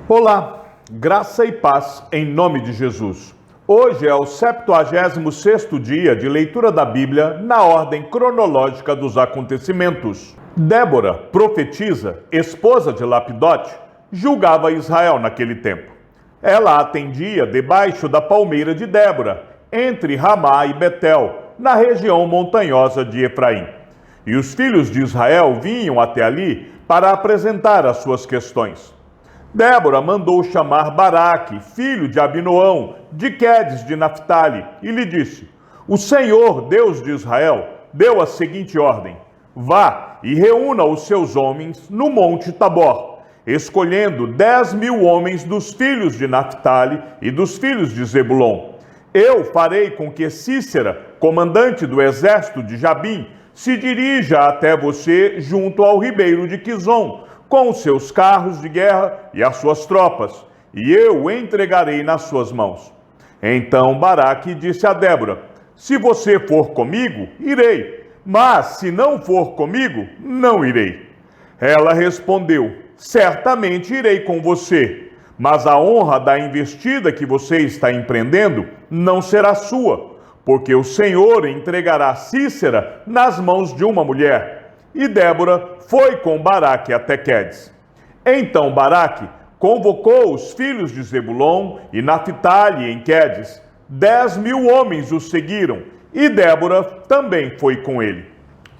Olá, graça e paz em nome de Jesus. Hoje é o 76º dia de leitura da Bíblia na ordem cronológica dos acontecimentos. Débora, profetisa, esposa de Lapidote, julgava Israel naquele tempo. Ela atendia debaixo da palmeira de Débora, entre Ramá e Betel, na região montanhosa de Efraim. E os filhos de Israel vinham até ali para apresentar as suas questões. Débora mandou chamar Baraque, filho de Abinoão, de Quedes de Naphtali, e lhe disse: O Senhor, Deus de Israel, deu a seguinte ordem: Vá e reúna os seus homens no monte Tabor, escolhendo 10.000 homens dos filhos de Naphtali e dos filhos de Zebulon. Eu farei com que Sísera, comandante do exército de Jabim, se dirija até você junto ao ribeiro de Quizon, com os seus carros de guerra e as suas tropas, e eu o entregarei nas suas mãos. Então Baraque disse a Débora: Se você for comigo, irei, mas se não for comigo, não irei. Ela respondeu: Certamente irei com você, mas a honra da investida que você está empreendendo não será sua, porque o Senhor entregará Sísera nas mãos de uma mulher. E Débora foi com Baraque até Quedes. Então Baraque convocou os filhos de Zebulon e Naphtali em Quedes. 10.000 homens o seguiram, e Débora também foi com ele.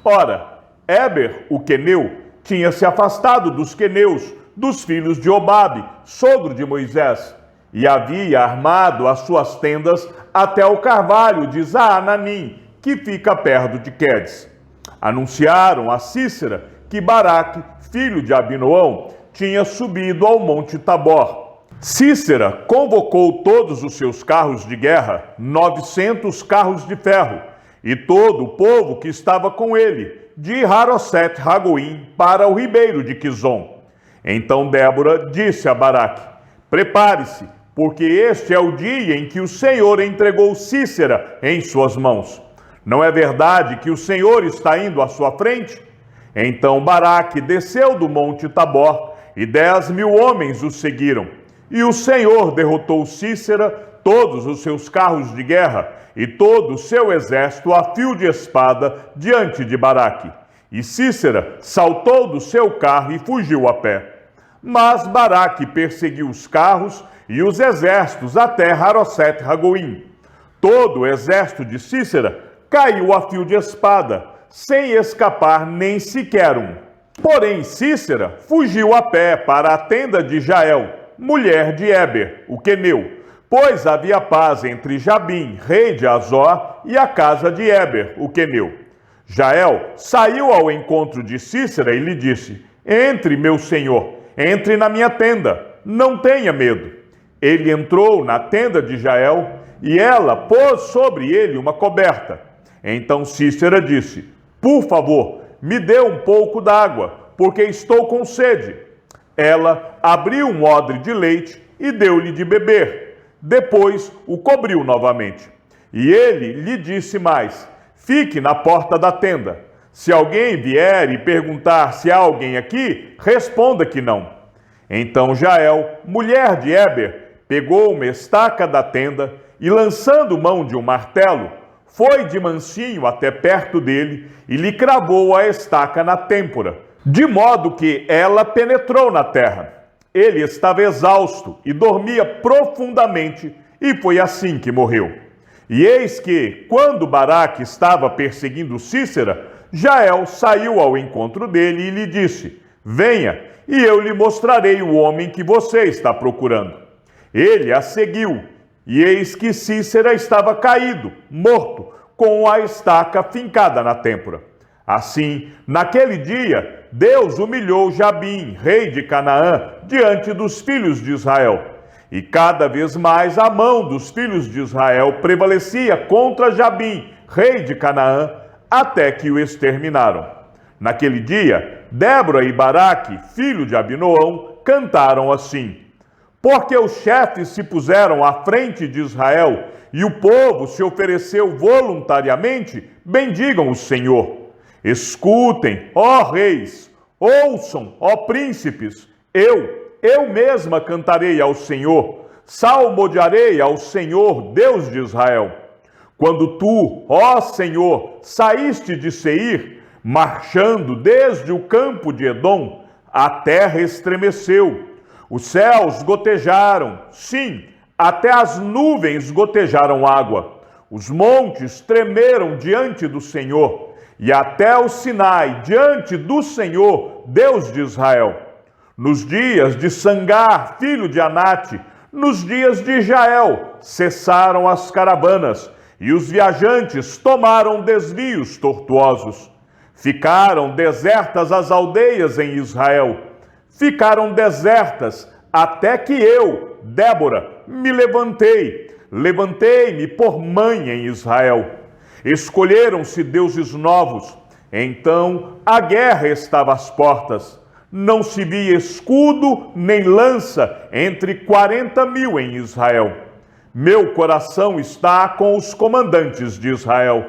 Ora, Éber, o queneu, tinha se afastado dos queneus, dos filhos de Obabe, sogro de Moisés, e havia armado as suas tendas até o carvalho de Zaananim, que fica perto de Quedes. Anunciaram a Sísera que Baraque, filho de Abinoão, tinha subido ao monte Tabor. Sísera convocou todos os seus carros de guerra, 900 carros de ferro, e todo o povo que estava com ele, de Haroset-Hagoim para o ribeiro de Quizon. Então Débora disse a Baraque: Prepare-se, porque este é o dia em que o Senhor entregou Sísera em suas mãos. Não é verdade que o Senhor está indo à sua frente? Então Baraque desceu do monte Tabor, e 10.000 homens o seguiram. E o Senhor derrotou Sísera, todos os seus carros de guerra, e todo o seu exército a fio de espada diante de Baraque. E Sísera saltou do seu carro e fugiu a pé. Mas Baraque perseguiu os carros e os exércitos até Haroset-Hagoim. Todo o exército de Sísera caiu a fio de espada, sem escapar nem sequer um. Porém, Sísera fugiu a pé para a tenda de Jael, mulher de Éber, o queneu, pois havia paz entre Jabim, rei de Azor, e a casa de Éber, o queneu. Jael saiu ao encontro de Sísera e lhe disse: Entre, meu senhor, entre na minha tenda, não tenha medo. Ele entrou na tenda de Jael, e ela pôs sobre ele uma coberta. Então Sísera disse: Por favor, me dê um pouco d'água, porque estou com sede. Ela abriu um odre de leite e deu-lhe de beber. Depois o cobriu novamente. E ele lhe disse mais: Fique na porta da tenda. Se alguém vier e perguntar se há alguém aqui, responda que não. Então Jael, mulher de Éber, pegou uma estaca da tenda e, lançando mão de um martelo, foi de mansinho até perto dele e lhe cravou a estaca na têmpora, de modo que ela penetrou na terra. Ele estava exausto e dormia profundamente, e foi assim que morreu. E eis que, quando Baraque estava perseguindo Sísera, Jael saiu ao encontro dele e lhe disse: Venha, e eu lhe mostrarei o homem que você está procurando. Ele a seguiu. E eis que Sísera estava caído, morto, com a estaca fincada na têmpora. Assim, naquele dia, Deus humilhou Jabim, rei de Canaã, diante dos filhos de Israel. E cada vez mais a mão dos filhos de Israel prevalecia contra Jabim, rei de Canaã, até que o exterminaram. Naquele dia, Débora e Baraque, filho de Abinoão, cantaram assim: Porque os chefes se puseram à frente de Israel e o povo se ofereceu voluntariamente, bendigam o Senhor. Escutem, ó reis, ouçam, ó príncipes, eu, Eu mesma cantarei ao Senhor, salmodiarei ao Senhor, Deus de Israel. Quando tu, ó Senhor, saíste de Seir, marchando desde o campo de Edom, a terra estremeceu, os céus gotejaram, sim, até as nuvens gotejaram água. Os montes tremeram diante do Senhor, e até o Sinai diante do Senhor, Deus de Israel. Nos dias de Sangar, filho de Anate, nos dias de Jael, cessaram as caravanas, e os viajantes tomaram desvios tortuosos. Ficaram desertas as aldeias em Israel. Ficaram desertas até que eu, Débora, me levantei-me por mãe em Israel. Escolheram-se deuses novos. Então a guerra estava às portas. Não se via escudo nem lança entre 40.000 em Israel. Meu coração está com os comandantes de Israel,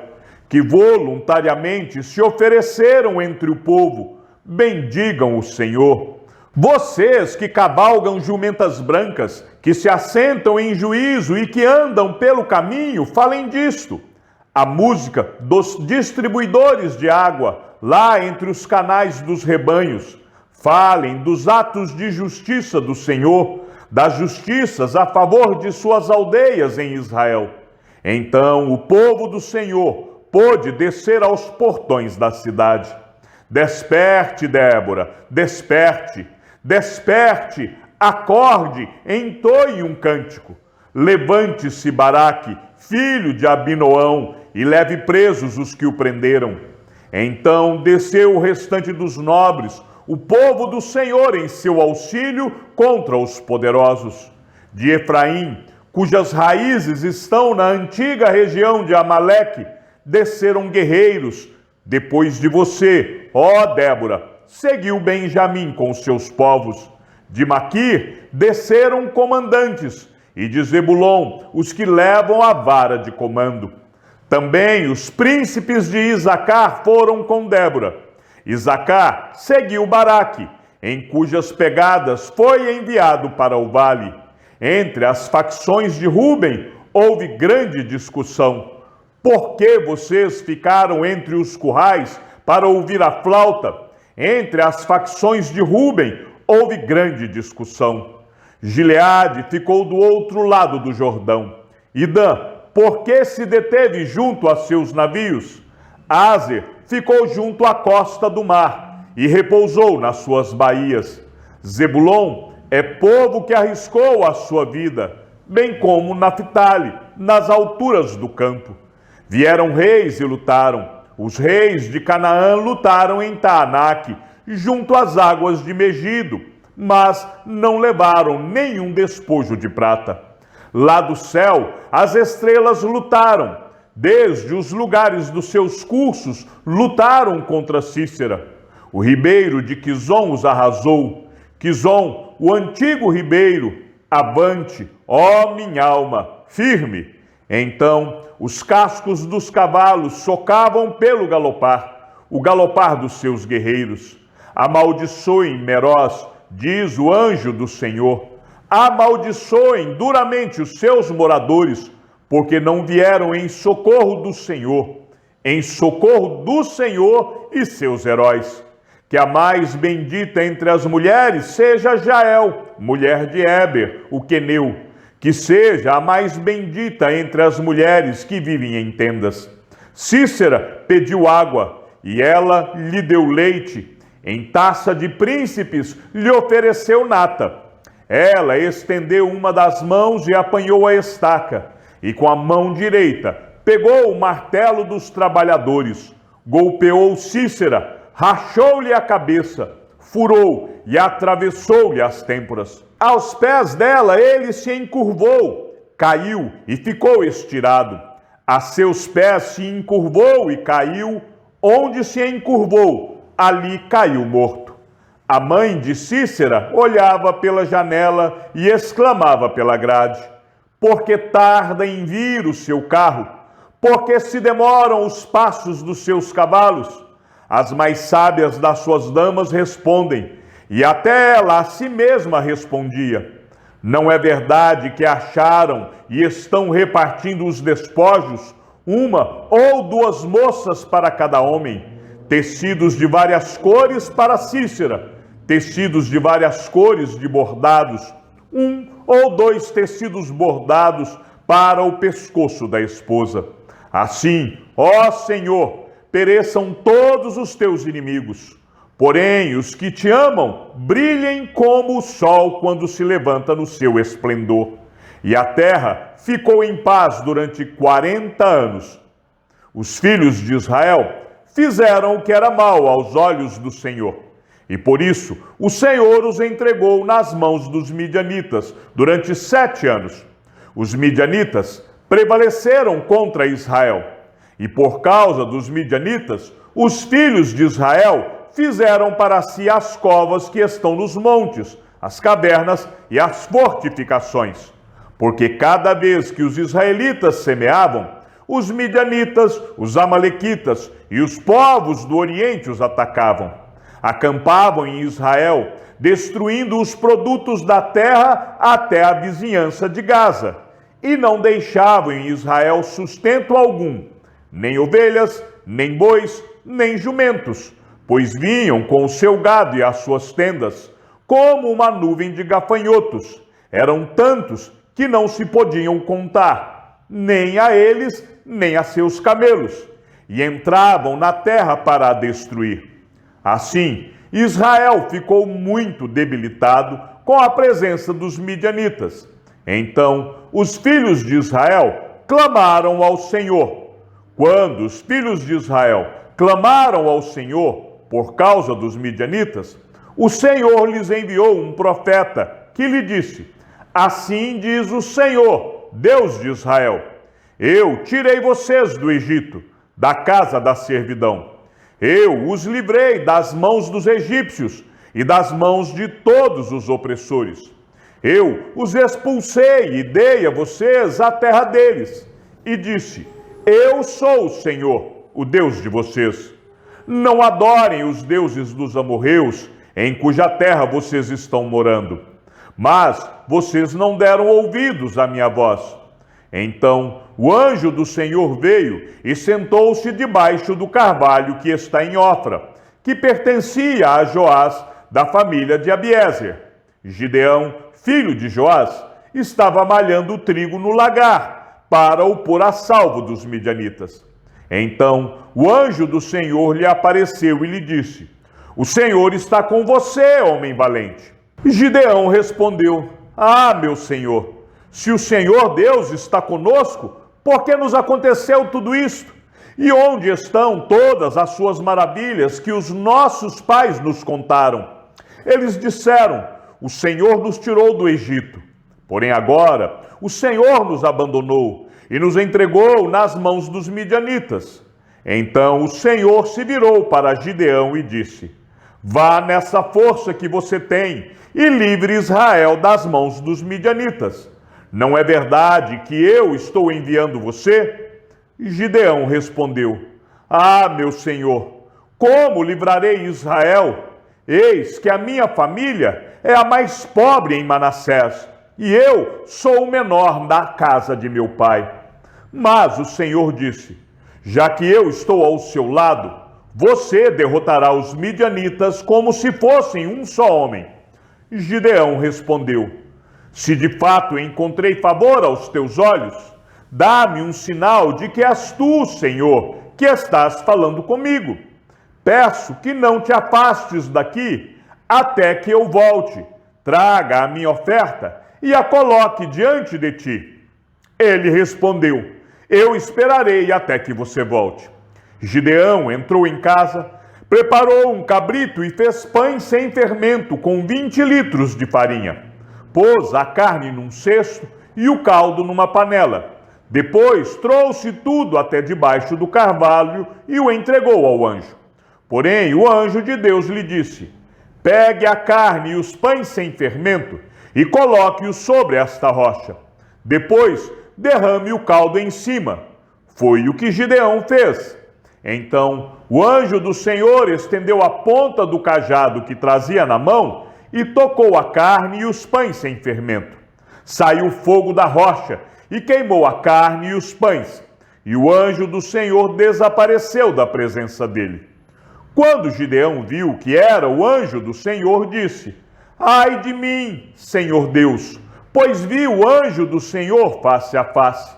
que voluntariamente se ofereceram entre o povo. Bendigam o Senhor. Vocês que cavalgam jumentas brancas, que se assentam em juízo e que andam pelo caminho, falem disto. A música dos distribuidores de água, lá entre os canais dos rebanhos. Falem dos atos de justiça do Senhor, das justiças a favor de suas aldeias em Israel. Então o povo do Senhor pôde descer aos portões da cidade. Desperte, Débora, desperte, desperte, acorde, entoie um cântico. Levante-se, Baraque, filho de Abinoão, e leve presos os que o prenderam. Então desceu o restante dos nobres, o povo do Senhor em seu auxílio contra os poderosos. De Efraim, cujas raízes estão na antiga região de Amaleque, desceram guerreiros. Depois de você, ó Débora, seguiu Benjamim com seus povos. De Maquir desceram comandantes, e de Zebulon os que levam a vara de comando. Também os príncipes de Isacar foram com Débora. Isacar seguiu Baraque, em cujas pegadas foi enviado para o vale. Entre as facções de Ruben houve grande discussão. Por que vocês ficaram entre os currais para ouvir a flauta? Entre as facções de Ruben houve grande discussão. Gileade ficou do outro lado do Jordão. E Dan, por que se deteve junto a seus navios? Aser ficou junto à costa do mar e repousou nas suas baías. Zebulon é povo que arriscou a sua vida, bem como Naphtali, nas alturas do campo. Vieram reis e lutaram. Os reis de Canaã lutaram em Taanaque, junto às águas de Megido, mas não levaram nenhum despojo de prata. Lá do céu, as estrelas lutaram. Desde os lugares dos seus cursos, lutaram contra Cícera. O ribeiro de Quizon os arrasou. Quizon, o antigo ribeiro, avante, ó minha alma, firme. Então, os cascos dos cavalos socavam pelo galopar, o galopar dos seus guerreiros. Amaldiçoem Meroz, diz o anjo do Senhor. Amaldiçoem duramente os seus moradores, porque não vieram em socorro do Senhor e seus heróis. Que a mais bendita entre as mulheres seja Jael, mulher de Éber, o queneu. Que seja a mais bendita entre as mulheres que vivem em tendas. Cícera pediu água, e ela lhe deu leite. Em taça de príncipes lhe ofereceu nata. Ela estendeu uma das mãos e apanhou a estaca, e com a mão direita pegou o martelo dos trabalhadores, golpeou Cícera, rachou-lhe a cabeça, furou e atravessou-lhe as têmporas. Aos pés dela ele se encurvou, caiu e ficou estirado. A seus pés se encurvou e caiu, onde se encurvou, ali caiu morto. A mãe de Cícera olhava pela janela e exclamava pela grade: por que tarda em vir o seu carro? Por que se demoram os passos dos seus cavalos? As mais sábias das suas damas respondem: E até ela a si mesma respondia: não é verdade que acharam e estão repartindo os despojos, uma ou duas moças para cada homem, tecidos de várias cores para Cícera, tecidos de várias cores de bordados, um ou dois tecidos bordados para o pescoço da esposa. Assim, ó Senhor, pereçam todos os teus inimigos. Porém, os que te amam brilhem como o sol quando se levanta no seu esplendor. E a terra ficou em paz durante 40 anos. Os filhos de Israel fizeram o que era mal aos olhos do Senhor. E por isso o Senhor os entregou nas mãos dos midianitas durante 7 anos. Os midianitas prevaleceram contra Israel. E por causa dos midianitas, os filhos de Israel fizeram para si as covas que estão nos montes, as cavernas e as fortificações. Porque cada vez que os israelitas semeavam, os midianitas, os amalequitas e os povos do Oriente os atacavam. Acampavam em Israel, destruindo os produtos da terra até a vizinhança de Gaza. E não deixavam em Israel sustento algum, nem ovelhas, nem bois, nem jumentos, pois vinham com o seu gado e as suas tendas, como uma nuvem de gafanhotos. Eram tantos que não se podiam contar, nem a eles, nem a seus camelos, e entravam na terra para a destruir. Assim, Israel ficou muito debilitado com a presença dos midianitas. Então, os filhos de Israel clamaram ao Senhor. Quando os filhos de Israel clamaram ao Senhor por causa dos midianitas, o Senhor lhes enviou um profeta que lhe disse: assim diz o Senhor, Deus de Israel: eu tirei vocês do Egito, da casa da servidão. Eu os livrei das mãos dos egípcios e das mãos de todos os opressores. Eu os expulsei e dei a vocês a terra deles. E disse: eu sou o Senhor, o Deus de vocês. Não adorem os deuses dos amorreus, em cuja terra vocês estão morando. Mas vocês não deram ouvidos à minha voz. Então o anjo do Senhor veio e sentou-se debaixo do carvalho que está em Ofra, que pertencia a Joás, da família de Abiezer. Gideão, filho de Joás, estava malhando o trigo no lagar, para o pôr a salvo dos midianitas. Então o anjo do Senhor lhe apareceu e lhe disse: o Senhor está com você, homem valente. Gideão respondeu: ah, meu Senhor, se o Senhor Deus está conosco, por que nos aconteceu tudo isto? E onde estão todas as suas maravilhas que os nossos pais nos contaram? Eles disseram: o Senhor nos tirou do Egito. Porém agora o Senhor nos abandonou e nos entregou nas mãos dos midianitas. Então o Senhor se virou para Gideão e disse: vá nessa força que você tem e livre Israel das mãos dos midianitas. Não é verdade que eu estou enviando você? Gideão respondeu: ah, meu Senhor, como livrarei Israel? Eis que a minha família é a mais pobre em Manassés, e eu sou o menor da casa de meu pai. Mas o Senhor disse: já que eu estou ao seu lado, você derrotará os midianitas como se fossem um só homem. Gideão respondeu: se de fato encontrei favor aos teus olhos, dá-me um sinal de que és tu, Senhor, que estás falando comigo. Peço que não te afastes daqui até que eu volte. Traga a minha oferta e a coloque diante de ti. Ele respondeu: eu esperarei até que você volte. Gideão entrou em casa, preparou um cabrito e fez pães sem fermento com 20 litros de farinha. Pôs a carne num cesto e o caldo numa panela. Depois trouxe tudo até debaixo do carvalho e o entregou ao anjo. Porém, o anjo de Deus lhe disse: pegue a carne e os pães sem fermento e coloque-os sobre esta rocha. Depois, derrame o caldo em cima. Foi o que Gideão fez. Então o anjo do Senhor estendeu a ponta do cajado que trazia na mão e tocou a carne e os pães sem fermento. Saiu fogo da rocha e queimou a carne e os pães, e o anjo do Senhor desapareceu da presença dele. Quando Gideão viu que era o anjo do Senhor, disse: Ai de mim, Senhor Deus, pois vi o anjo do Senhor face a face.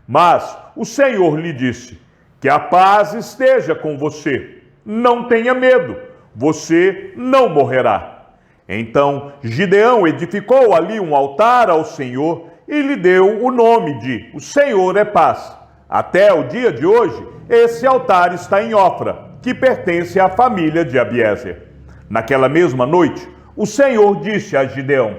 Mas o Senhor lhe disse: Que a paz esteja com você. Não tenha medo, você não morrerá. Então Gideão edificou ali um altar ao Senhor e lhe deu o nome de O Senhor é Paz. Até o dia de hoje, esse altar está em Ofra, que pertence à família de Abiezer. Naquela mesma noite, o Senhor disse a Gideão: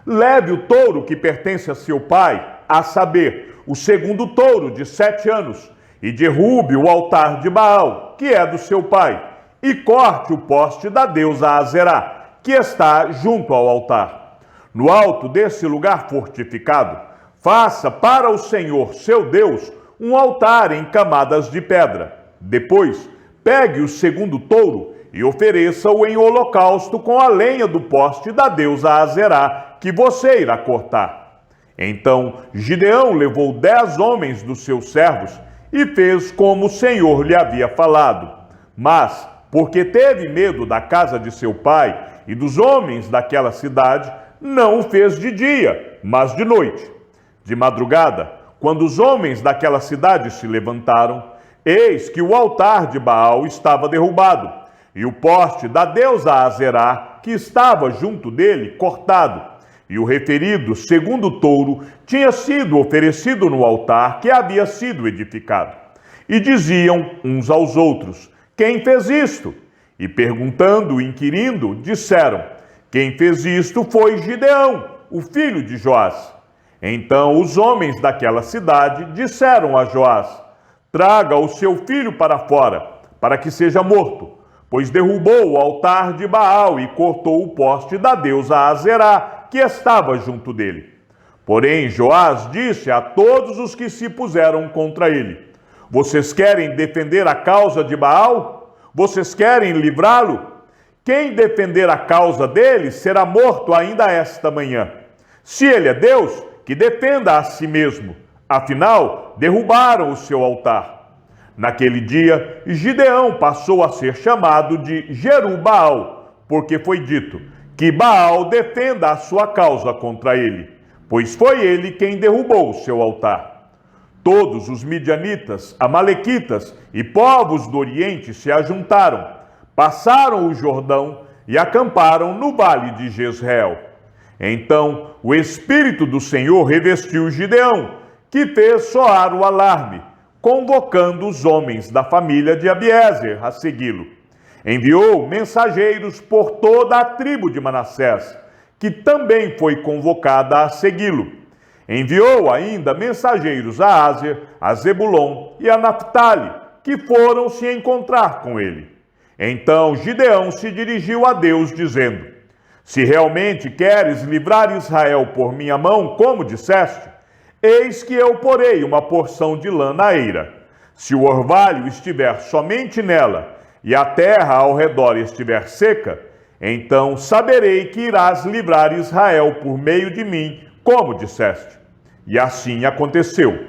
Leve o touro que pertence a seu pai, a saber, o segundo touro de 7 anos, e derrube o altar de Baal, que é do seu pai, e corte o poste da deusa Azerá, que está junto ao altar. No alto desse lugar fortificado, faça para o Senhor, seu Deus, um altar em camadas de pedra. Depois, pegue o segundo touro e ofereça-o em holocausto com a lenha do poste da deusa Azerá, que você irá cortar. Então Gideão levou 10 homens dos seus servos e fez como o Senhor lhe havia falado. Mas, porque teve medo da casa de seu pai e dos homens daquela cidade, não o fez de dia, mas de noite. De madrugada, quando os homens daquela cidade se levantaram, eis que o altar de Baal estava derrubado, e o poste da deusa Azerá, que estava junto dele, cortado, e o referido segundo touro tinha sido oferecido no altar que havia sido edificado. E diziam uns aos outros: Quem fez isto? E perguntando, inquirindo, disseram: Quem fez isto foi Gideão, o filho de Joás. Então os homens daquela cidade disseram a Joás: Traga o seu filho para fora, para que seja morto, pois derrubou o altar de Baal e cortou o poste da deusa Azerá, que estava junto dele. Porém Joás disse a todos os que se puseram contra ele: Vocês querem defender a causa de Baal? Vocês querem livrá-lo? Quem defender a causa dele será morto ainda esta manhã. Se ele é Deus, que defenda a si mesmo. Afinal, derrubaram o seu altar. Naquele dia, Gideão passou a ser chamado de Jerubbaal, porque foi dito: Que Baal defenda a sua causa contra ele, pois foi ele quem derrubou o seu altar. Todos os midianitas, amalequitas e povos do Oriente se ajuntaram, passaram o Jordão e acamparam no vale de Jezreel. Então o Espírito do Senhor revestiu Gideão, que fez soar o alarme, convocando os homens da família de Abiezer a segui-lo. Enviou mensageiros por toda a tribo de Manassés, que também foi convocada a segui-lo. Enviou ainda mensageiros a Áser, a Zebulon e a Naphtali, que foram se encontrar com ele. Então Gideão se dirigiu a Deus, dizendo: Se realmente queres livrar Israel por minha mão, como disseste, eis que eu porei uma porção de lã na eira. Se o orvalho estiver somente nela, e a terra ao redor estiver seca, então saberei que irás livrar Israel por meio de mim, como disseste. E assim aconteceu.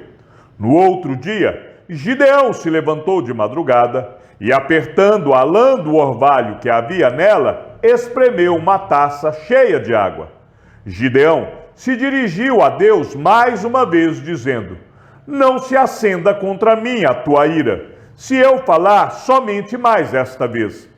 No outro dia, Gideão se levantou de madrugada e, apertando a lã do orvalho que havia nela, espremeu uma taça cheia de água. Gideão se dirigiu a Deus mais uma vez, dizendo: Não se acenda contra mim a tua ira, se eu falar somente mais esta vez.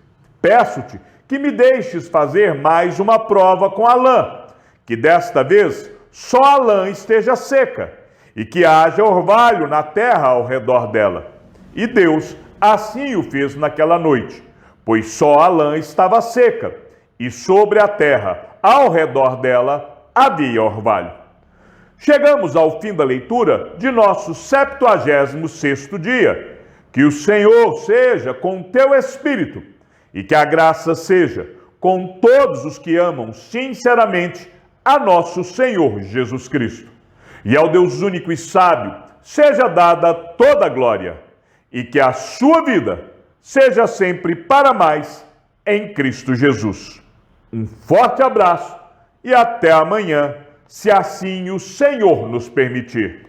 Peço-te que me deixes fazer mais uma prova com a lã, que desta vez só a lã esteja seca, e que haja orvalho na terra ao redor dela. E Deus assim o fez naquela noite, pois só a lã estava seca, e sobre a terra ao redor dela havia orvalho. Chegamos ao fim da leitura de nosso 76º dia. Que o Senhor seja com teu espírito, e que a graça seja com todos os que amam sinceramente a nosso Senhor Jesus Cristo. E ao Deus único e sábio seja dada toda a glória, e que a sua vida seja sempre para mais em Cristo Jesus. Um forte abraço e até amanhã, se assim o Senhor nos permitir.